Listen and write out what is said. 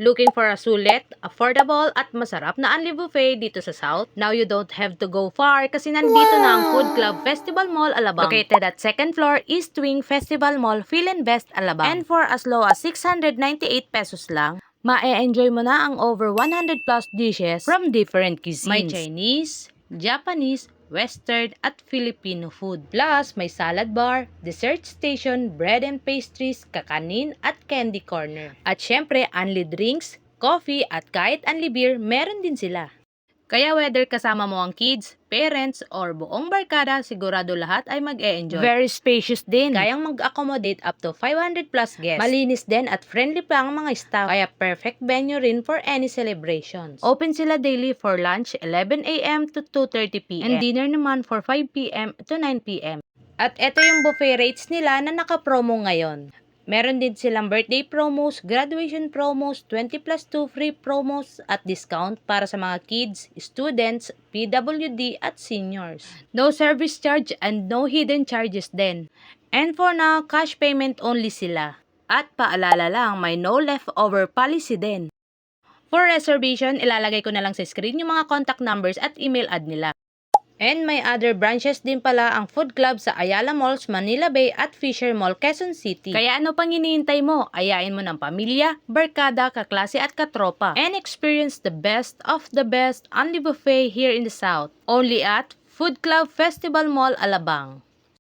Looking for a sulit, affordable at masarap na Unli Buffet dito sa South? Now you don't have to go far kasi nandito na ang Food Club Festival Mall Alabang. Located at 2nd floor, East Wing Festival Mall, Philinvest, Alabang. And for as low as 698 pesos lang, ma-enjoy mo na ang over 100 plus dishes from different cuisines. May Chinese, Japanese, Western at Filipino food. Plus, may salad bar, dessert station, bread and pastries, kakanin at candy corner. At syempre, unli drinks, coffee at kahit unli beer, meron din sila. Kaya whether kasama mo ang kids, parents, or buong barkada, sigurado lahat ay mag-e-enjoy. Very spacious din. Kayang mag-accommodate up to 500 plus guests. Malinis din at friendly pa ang mga staff. Kaya perfect venue rin for any celebrations. Open sila daily for lunch 11 a.m. to 2:30 p.m. And dinner naman for 5 p.m. to 9 p.m. At eto yung buffet rates nila na naka-promo ngayon. Meron din silang birthday promos, graduation promos, 20 plus 2 free promos at discount para sa mga kids, students, PWD at seniors. No service charge and no hidden charges din. And for now, cash payment only sila. At paalala lang, may no leftover policy din. For reservation, ilalagay ko na lang sa screen yung mga contact numbers at email ad nila. And may other branches din pala ang food club sa Ayala Malls, Manila Bay at Fisher Mall, Quezon City. Kaya ano pang hinihintay mo? Ayain mo ng pamilya, barkada, kaklase at katropa. And experience the best of the best Unli Buffet here in the South. Only at Food Club Festival Mall, Alabang.